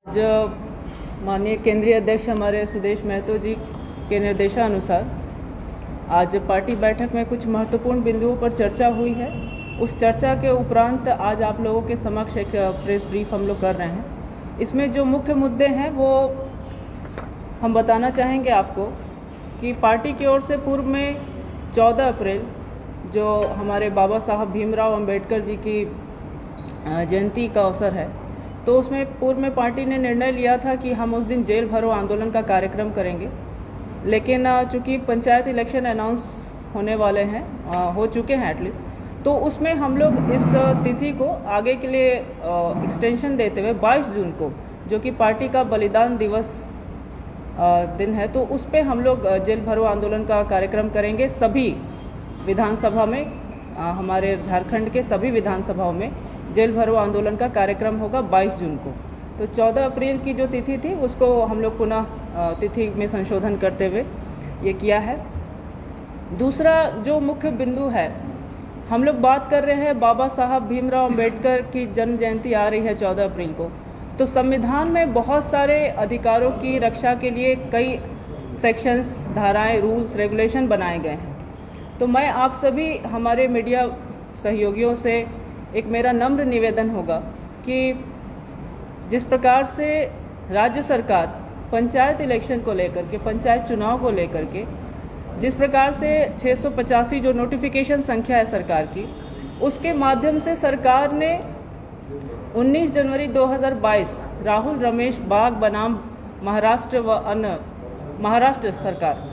आज माननीय केंद्रीय अध्यक्ष हमारे सुदेश महतो जी के निर्देशानुसार आज पार्टी बैठक में कुछ महत्वपूर्ण बिंदुओं पर चर्चा हुई है। उस चर्चा के उपरांत आज आप लोगों के समक्ष एक प्रेस ब्रीफ हम लोग कर रहे हैं। इसमें जो मुख्य मुद्दे हैं वो हम बताना चाहेंगे आपको कि पार्टी की ओर से पूर्व में 14 अप्रैल जो हमारे बाबा साहब भीमराव अंबेडकर जी की जयंती का अवसर है, तो उसमें पूर्व में पार्टी ने निर्णय लिया था कि हम उस दिन जेल भरो आंदोलन का कार्यक्रम करेंगे। लेकिन चूंकि पंचायत इलेक्शन अनाउंस होने वाले हैं, हो चुके हैं एटलीस्ट, तो उसमें हम लोग इस तिथि को आगे के लिए एक्सटेंशन देते हुए 22 जून को, जो कि पार्टी का बलिदान दिवस दिन है, तो उस पर हम लोग जेल भरो आंदोलन का कार्यक्रम करेंगे। सभी विधानसभा में, हमारे झारखंड के सभी विधानसभाओं में जेल भरो आंदोलन का कार्यक्रम होगा 22 जून को। तो 14 अप्रैल की जो तिथि थी उसको हम लोग पुनः तिथि में संशोधन करते हुए ये किया है। दूसरा जो मुख्य बिंदु है, हम लोग बात कर रहे हैं बाबा साहब भीमराव अंबेडकर की जन्म जयंती आ रही है 14 अप्रैल को, तो संविधान में बहुत सारे अधिकारों की रक्षा के लिए कई सेक्शंस, धाराएं, रूल्स, रेगुलेशन बनाए गए हैं। तो मैं आप सभी हमारे मीडिया सहयोगियों से एक मेरा नम्र निवेदन होगा कि जिस प्रकार से राज्य सरकार पंचायत इलेक्शन को लेकर के, पंचायत चुनाव को लेकर के, जिस प्रकार से 685 जो नोटिफिकेशन संख्या है सरकार की, उसके माध्यम से सरकार ने 19 जनवरी 2022 राहुल रमेश बाग बनाम महाराष्ट्र व अन्य महाराष्ट्र सरकार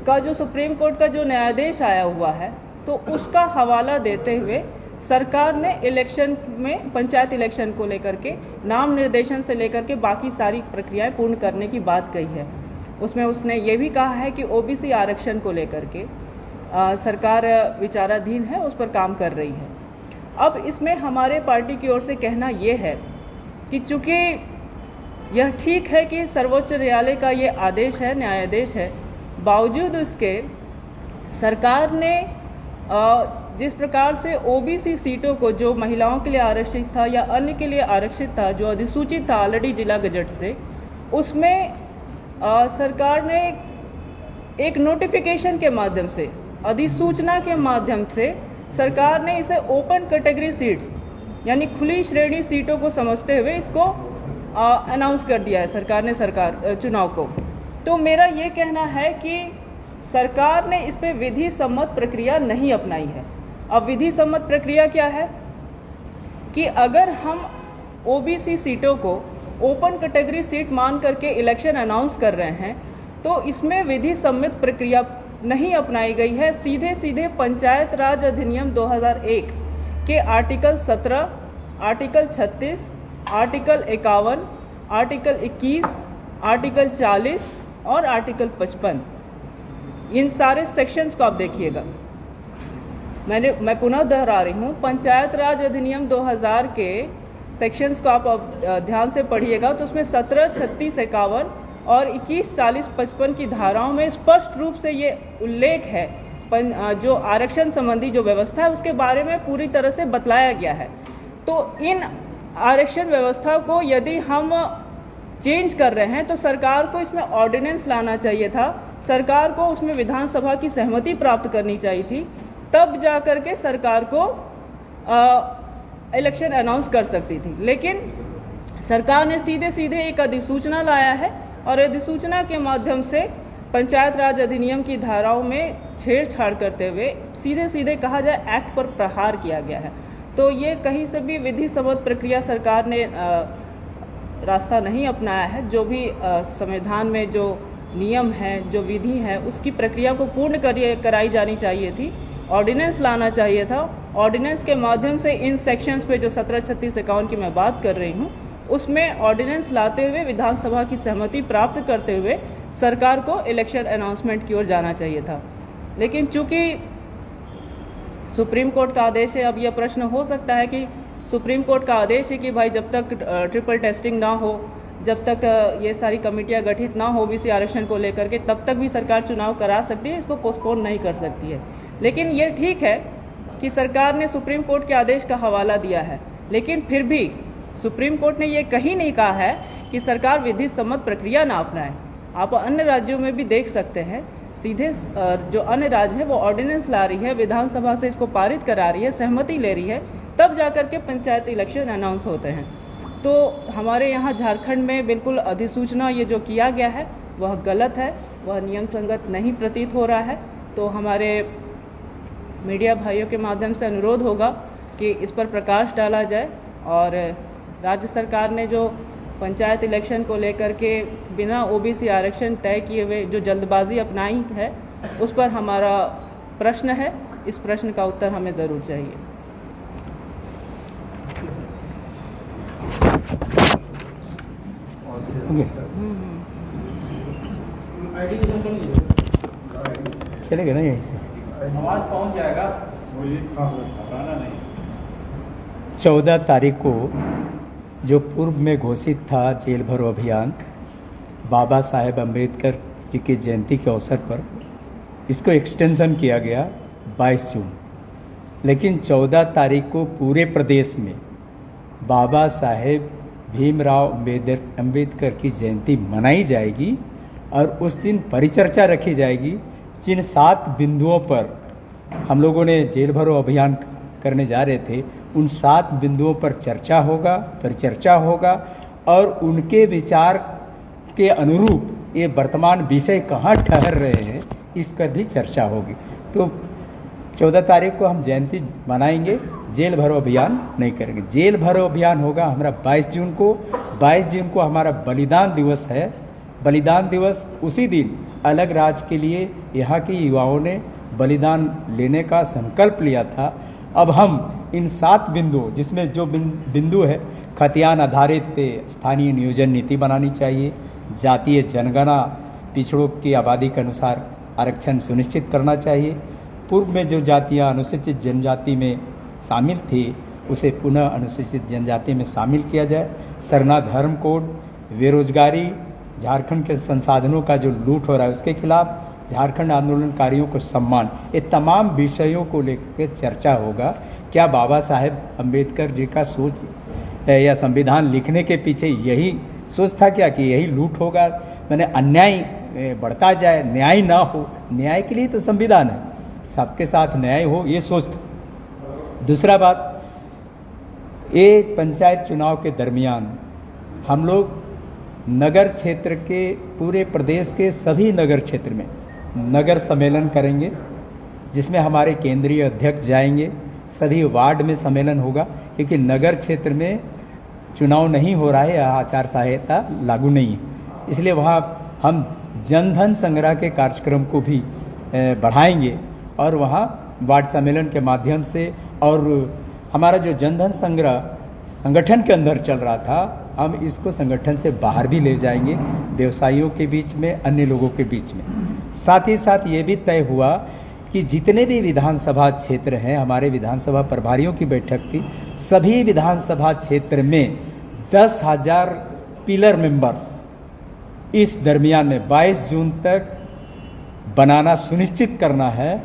का जो सुप्रीम कोर्ट का जो न्यायाधीश आया हुआ है, तो उसका हवाला देते हुए सरकार ने इलेक्शन में, पंचायत इलेक्शन को लेकर के, नाम निर्देशन से लेकर के बाकी सारी प्रक्रियाएं पूर्ण करने की बात कही है। उसमें उसने ये भी कहा है कि ओबीसी आरक्षण को लेकर के सरकार विचाराधीन है, उस पर काम कर रही है। अब इसमें हमारे पार्टी की ओर से कहना ये है कि चूंकि यह ठीक है कि सर्वोच्च न्यायालय का ये आदेश है, न्यायाधीश है, बावजूद उसके सरकार ने जिस प्रकार से ओबीसी सीटों को, जो महिलाओं के लिए आरक्षित था या अन्य के लिए आरक्षित था, जो अधिसूचित था ऑलरेडी जिला गजट से, उसमें सरकार ने एक नोटिफिकेशन के माध्यम से, अधिसूचना के माध्यम से सरकार ने इसे ओपन कैटेगरी सीट्स यानी खुली श्रेणी सीटों को समझते हुए इसको अनाउंस कर दिया है सरकार ने चुनाव को। तो मेरा ये कहना है कि सरकार ने इस पे विधि सम्मत प्रक्रिया नहीं अपनाई है। अब विधि सम्मत प्रक्रिया क्या है कि अगर हम ओबीसी सीटों को ओपन कैटेगरी सीट मान करके इलेक्शन अनाउंस कर रहे हैं, तो इसमें विधि सम्मत प्रक्रिया नहीं अपनाई गई है। सीधे सीधे पंचायत राज अधिनियम 2001 के article 17, article 36, article 51, article 21, article 40 और आर्टिकल 55, इन सारे सेक्शंस को आप देखिएगा। मैं पुनः दोहरा रही हूँ, पंचायत राज अधिनियम 2000 के सेक्शंस को आप ध्यान से पढ़िएगा, तो उसमें 17, 36, 51 और 21, 40, 55 की धाराओं में स्पष्ट रूप से ये उल्लेख है, जो आरक्षण संबंधी जो व्यवस्था है उसके बारे में पूरी तरह से बतलाया गया है। तो इन आरक्षण व्यवस्था को यदि हम चेंज कर रहे हैं तो सरकार को इसमें ऑर्डिनेंस लाना चाहिए था, सरकार को उसमें विधानसभा की सहमति प्राप्त करनी चाहिए थी, तब जाकर के सरकार को इलेक्शन अनाउंस कर सकती थी। लेकिन सरकार ने सीधे सीधे एक अधिसूचना लाया है और अधिसूचना के माध्यम से पंचायत राज अधिनियम की धाराओं में छेड़छाड़ करते हुए सीधे सीधे कहा जाए एक्ट पर प्रहार किया गया है। तो ये कहीं से भी विधि सम्मत प्रक्रिया सरकार ने रास्ता नहीं अपनाया है। जो भी संविधान में जो नियम है, जो विधि है, उसकी प्रक्रिया को पूर्ण कराई जानी चाहिए थी, ऑर्डिनेंस लाना चाहिए था। ऑर्डिनेंस के माध्यम से इन सेक्शंस पे जो 17, 36, 51 की मैं बात कर रही हूँ, उसमें ऑर्डिनेंस लाते हुए विधानसभा की सहमति प्राप्त करते हुए सरकार को इलेक्शन अनाउंसमेंट की ओर जाना चाहिए था। लेकिन चूंकि सुप्रीम कोर्ट का आदेश है, अब यह प्रश्न हो सकता है कि सुप्रीम कोर्ट का आदेश है कि भाई जब तक ट्रिपल टेस्टिंग ना हो, जब तक ये सारी कमेटियां गठित ना हो ओबीसी आरक्षण को लेकर के, तब तक भी सरकार चुनाव करा सकती है, इसको पोस्टपोन नहीं कर सकती है। लेकिन ये ठीक है कि सरकार ने सुप्रीम कोर्ट के आदेश का हवाला दिया है, लेकिन फिर भी सुप्रीम कोर्ट ने ये कहीं नहीं कहा है कि सरकार विधि सम्मत प्रक्रिया ना अपनाए। आप अन्य राज्यों में भी देख सकते हैं, सीधे जो अन्य राज्य है वो ऑर्डिनेंस ला रही है, विधानसभा से इसको पारित करा रही है, सहमति ले रही है, तब जाकर के पंचायत इलेक्शन अनाउंस होते हैं। तो हमारे यहाँ झारखंड में बिल्कुल अधिसूचना ये जो किया गया है वह गलत है, वह नियम संगत नहीं प्रतीत हो रहा है। तो हमारे मीडिया भाइयों के माध्यम से अनुरोध होगा कि इस पर प्रकाश डाला जाए और राज्य सरकार ने जो पंचायत इलेक्शन को लेकर के बिना ओबीसी आरक्षण तय किए हुए जो जल्दबाजी अपनाई है, उस पर हमारा प्रश्न है। इस प्रश्न का उत्तर हमें ज़रूर चाहिए। चलेगा ना यहीं से आवाज पहुंच जाएगा। 14 तारीख को जो पूर्व में घोषित था जेल भरो अभियान, बाबा साहेब अम्बेडकर जी की जयंती के अवसर पर इसको एक्सटेंशन किया गया 22 जून। लेकिन 14 तारीख को पूरे प्रदेश में बाबा साहेब भीमराव अम्बेडकर की जयंती मनाई जाएगी और उस दिन परिचर्चा रखी जाएगी। जिन 7 बिंदुओं पर हम लोगों ने जेल भरो अभियान करने जा रहे थे, उन 7 बिंदुओं पर चर्चा होगा, परिचर्चा होगा और उनके विचार के अनुरूप ये वर्तमान विषय कहाँ ठहर रहे हैं, इस पर भी चर्चा होगी। तो 14 तारीख को हम जयंती मनाएंगे, जेल भरो अभियान नहीं करेंगे। जेल भरो अभियान होगा हमारा 22 जून को। 22 जून को हमारा बलिदान दिवस है। बलिदान दिवस उसी दिन अलग राज्य के लिए यहाँ के युवाओं ने बलिदान लेने का संकल्प लिया था। अब हम इन 7 बिंदु, जिसमें जो बिंदु है, खतियान आधारित स्थानीय नियोजन नीति बनानी चाहिए, जातीय जनगणना पिछड़ों की आबादी के अनुसार आरक्षण सुनिश्चित करना चाहिए, पूर्व में जो जातियाँ अनुसूचित जनजाति में शामिल थी उसे पुनः अनुसूचित जनजाति में शामिल किया जाए, सरना धर्म कोड, बेरोजगारी, झारखंड के संसाधनों का जो लूट हो रहा है उसके खिलाफ, झारखंड आंदोलनकारियों को सम्मान, ये तमाम विषयों को लेकर चर्चा होगा। क्या बाबा साहेब अम्बेडकर जी का सोच या संविधान लिखने के पीछे यही सोच था क्या कि यही लूट होगा, मैंने अन्याय बढ़ता जाए, न्याय ना हो? न्याय के लिए तो संविधान है, सबके साथ न्याय हो, ये सोच था। दूसरा बात, ये पंचायत चुनाव के दरमियान हम लोग नगर क्षेत्र के, पूरे प्रदेश के सभी नगर क्षेत्र में नगर सम्मेलन करेंगे, जिसमें हमारे केंद्रीय अध्यक्ष जाएंगे, सभी वार्ड में सम्मेलन होगा, क्योंकि नगर क्षेत्र में चुनाव नहीं हो रहा है, आचार संहिता लागू नहीं है, इसलिए वहाँ हम जनधन संग्रह के कार्यक्रम को भी बढ़ाएंगे और वहाँ वार्ड सम्मेलन के माध्यम से, और हमारा जो जनधन संग्रह संगठन के अंदर चल रहा था, हम इसको संगठन से बाहर भी ले जाएंगे, व्यवसायियों के बीच में, अन्य लोगों के बीच में। साथ ही साथ ये भी तय हुआ कि जितने भी विधानसभा क्षेत्र हैं, हमारे विधानसभा प्रभारियों की बैठक थी, सभी विधानसभा क्षेत्र में 10,000 पिलर मेंबर्स इस दरमियान में 22 जून तक बनाना सुनिश्चित करना है,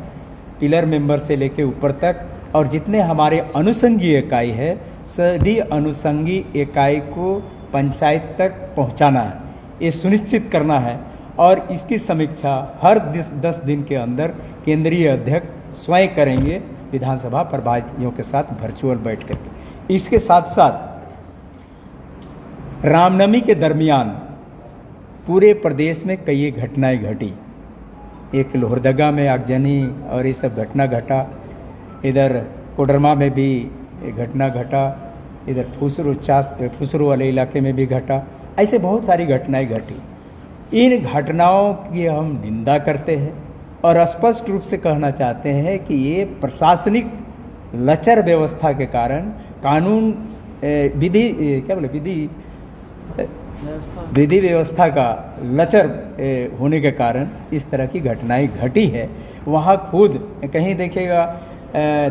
पिलर मेंबर से लेके ऊपर तक। और जितने हमारे अनुषंगी इकाई है, सभी अनुषंगी इकाई को पंचायत तक पहुंचाना है, ये सुनिश्चित करना है। और इसकी समीक्षा हर 10 दिन के अंदर केंद्रीय अध्यक्ष स्वयं करेंगे विधानसभा प्रभारियों के साथ वर्चुअल बैठ करके। इसके साथ साथ रामनवमी के दरमियान पूरे प्रदेश में कई घटनाएं घटी। एक लोहरदगा में आगजनी और ये सब घटना घटा, इधर कोडरमा में भी घटना घटा, इधर फुसरो वाले इलाके में भी घटा, ऐसे बहुत सारी घटनाएं घटी। इन घटनाओं की हम निंदा करते हैं और स्पष्ट रूप से कहना चाहते हैं कि ये प्रशासनिक लचर व्यवस्था के कारण, कानून विधि व्यवस्था का लचर होने के कारण इस तरह की घटनाएं घटी है। वहाँ खुद कहीं देखिएगा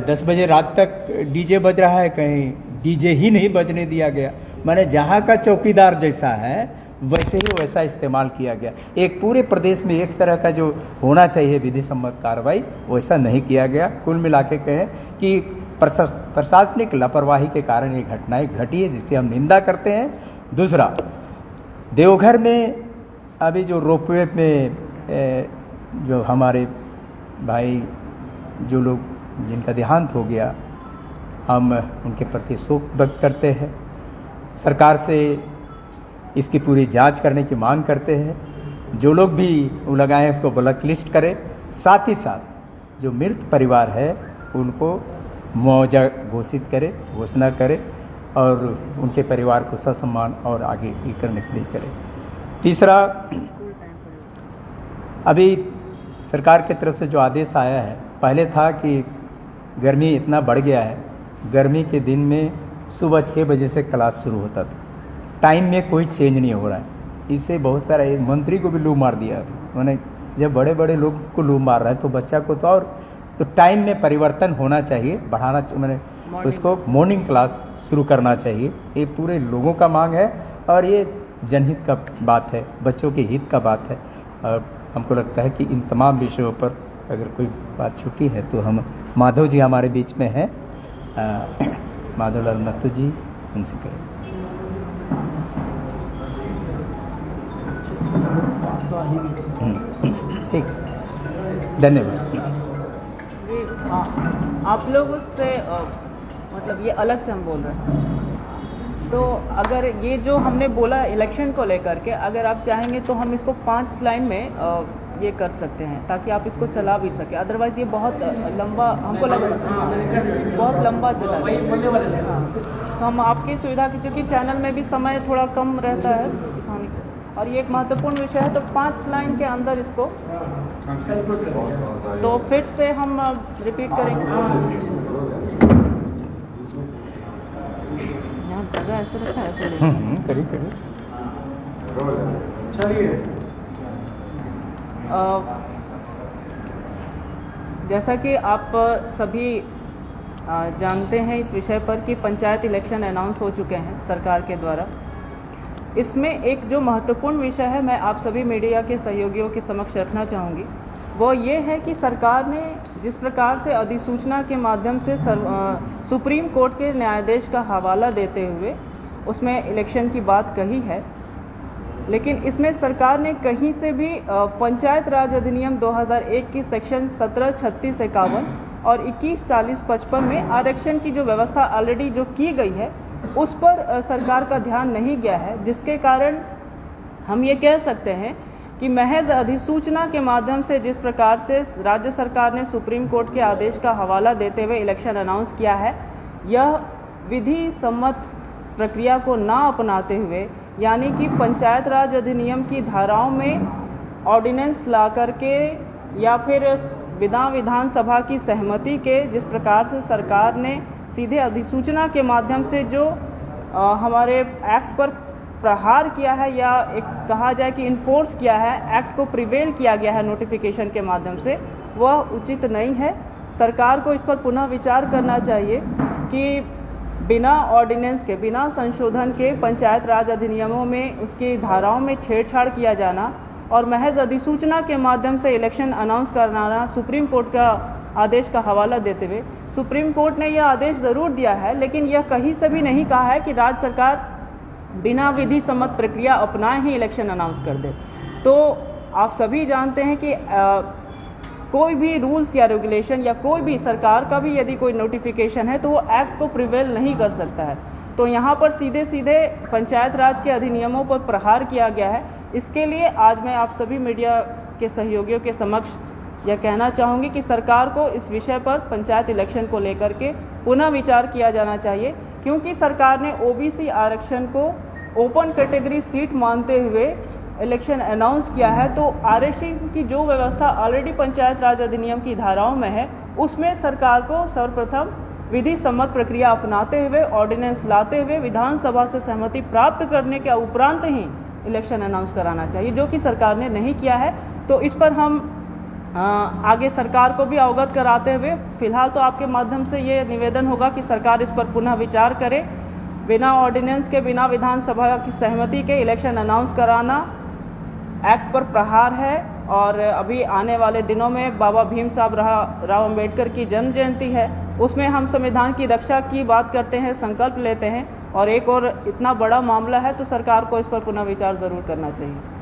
10 बजे रात तक डीजे बज रहा है, कहीं डीजे ही नहीं बजने दिया गया। माने जहाँ का चौकीदार जैसा है वैसे ही वैसा इस्तेमाल किया गया। एक पूरे प्रदेश में एक तरह का जो होना चाहिए विधि सम्मत कार्रवाई, वैसा नहीं किया गया। कुल मिला के कहें कि प्रशासनिक लापरवाही के कारण ये घटनाएं घटी है, जिसकी हम निंदा करते हैं। दूसरा, देवघर में अभी जो रोपवे में जो हमारे भाई जो लोग जिनका देहांत हो गया, हम उनके प्रति शोक व्यक्त करते हैं। सरकार से इसकी पूरी जांच करने की मांग करते हैं। जो लोग भी वो लगाए हैं उसको ब्लैक लिस्ट करें। साथ ही साथ जो मृत परिवार है उनको मुआवजा घोषणा करे और उनके परिवार को ससम्मान और आगे करने के लिए करें। तीसरा, अभी सरकार की तरफ से जो आदेश आया है, पहले था कि गर्मी इतना बढ़ गया है, गर्मी के दिन में सुबह 6 बजे से क्लास शुरू होता था, टाइम में कोई चेंज नहीं हो रहा है। इससे बहुत सारे मंत्री को भी लू मार दिया। मैंने जब बड़े बड़े लोग को लू मार रहा है तो बच्चा को तो और तो टाइम में परिवर्तन होना चाहिए, बढ़ाना, मैंने उसको मॉर्निंग क्लास शुरू करना चाहिए। ये पूरे लोगों का मांग है और ये जनहित का बात है, बच्चों के हित का बात है। और हमको लगता है कि इन तमाम विषयों पर अगर कोई बात छूटी है तो हम माधव जी हमारे बीच में हैं, माधवलाल महतो जी, उनसे करें। ठीक, धन्यवाद। आप लोग उससे मतलब ये अलग से हम बोल रहे हैं, तो अगर ये जो हमने बोला इलेक्शन को लेकर के, अगर आप चाहेंगे तो हम इसको 5 लाइन में ये कर सकते हैं ताकि आप इसको चला भी सके। अदरवाइज़ ये बहुत लंबा हमको लग रहा है, बहुत लंबा चला जाएगा। हाँ, तो हम आपकी सुविधा की, चूँकि चैनल में भी समय थोड़ा कम रहता है दिखाने का, और ये एक महत्वपूर्ण विषय है, तो 5 लाइन के अंदर इसको तो फिर से हम रिपीट करेंगे। यहाँ जगह ऐसे रखा है, ऐसे करिए। चलिए। जैसा कि आप सभी जानते हैं इस विषय पर कि पंचायत इलेक्शन अनाउंस हो चुके हैं सरकार के द्वारा। इसमें एक जो महत्वपूर्ण विषय है, मैं आप सभी मीडिया के सहयोगियों के समक्ष रखना चाहूँगी, वो ये है कि सरकार ने जिस प्रकार से अधिसूचना के माध्यम से सुप्रीम कोर्ट के न्यायाधीश का हवाला देते हुए उसमें इलेक्शन की बात कही है, लेकिन इसमें सरकार ने कहीं से भी पंचायत राज अधिनियम 2001 की सेक्शन 17, 36, 51 और 21, 40, 55 में आरक्षण की जो व्यवस्था ऑलरेडी जो की गई है उस पर सरकार का ध्यान नहीं गया है, जिसके कारण हम ये कह सकते हैं कि महज अधिसूचना के माध्यम से जिस प्रकार से राज्य सरकार ने सुप्रीम कोर्ट के आदेश का हवाला देते हुए इलेक्शन अनाउंस किया है, यह विधि सम्मत प्रक्रिया को ना अपनाते हुए, यानी कि पंचायत राज अधिनियम की धाराओं में ऑर्डिनेंस ला करके या फिर विधानसभा की सहमति के जिस प्रकार से सरकार ने सीधे अधिसूचना के माध्यम से जो हमारे एक्ट पर प्रहार किया है, या एक कहा जाए कि इन्फोर्स किया है, एक्ट को प्रिवेल किया गया है नोटिफिकेशन के माध्यम से, वह उचित नहीं है। सरकार को इस पर पुनः विचार करना चाहिए कि बिना ऑर्डिनेंस के, बिना संशोधन के पंचायत राज अधिनियमों में उसकी धाराओं में छेड़छाड़ किया जाना और महज अधिसूचना के माध्यम से इलेक्शन अनाउंस करना, सुप्रीम कोर्ट का आदेश का हवाला देते हुए, सुप्रीम कोर्ट ने यह आदेश ज़रूर दिया है, लेकिन यह कहीं से भी नहीं कहा है कि राज्य सरकार बिना विधि सम्मत प्रक्रिया अपनाए ही इलेक्शन अनाउंस कर दे। तो आप सभी जानते हैं कि कोई भी रूल्स या रेगुलेशन या कोई भी सरकार का भी यदि कोई नोटिफिकेशन है तो वो एक्ट को प्रिवेल नहीं कर सकता है। तो यहाँ पर सीधे सीधे पंचायत राज के अधिनियमों पर प्रहार किया गया है। इसके लिए आज मैं आप सभी मीडिया के सहयोगियों के समक्ष यह कहना चाहूँगी कि सरकार को इस विषय पर पंचायत इलेक्शन को लेकर के पुनः विचार किया जाना चाहिए, क्योंकि सरकार ने ओबीसी आरक्षण को ओपन कैटेगरी सीट मानते हुए इलेक्शन अनाउंस किया है। तो आरक्षण की जो व्यवस्था ऑलरेडी पंचायत राज अधिनियम की धाराओं में है, उसमें सरकार को सर्वप्रथम विधि सम्मत प्रक्रिया अपनाते हुए, ऑर्डिनेंस लाते हुए, विधानसभा से सहमति प्राप्त करने के उपरांत ही इलेक्शन अनाउंस कराना चाहिए, जो कि सरकार ने नहीं किया है। तो इस पर हम आगे सरकार को भी अवगत कराते हुए, फिलहाल तो आपके माध्यम से ये निवेदन होगा कि सरकार इस पर पुनः विचार करे। बिना ऑर्डिनेंस के, बिना विधानसभा की सहमति के इलेक्शन अनाउंस कराना एक्ट पर प्रहार है। और अभी आने वाले दिनों में बाबा भीम राव अम्बेडकर की जन्म जयंती है, उसमें हम संविधान की रक्षा की बात करते हैं, संकल्प लेते हैं। और एक और इतना बड़ा मामला है तो सरकार को इस पर पुनः विचार ज़रूर करना चाहिए।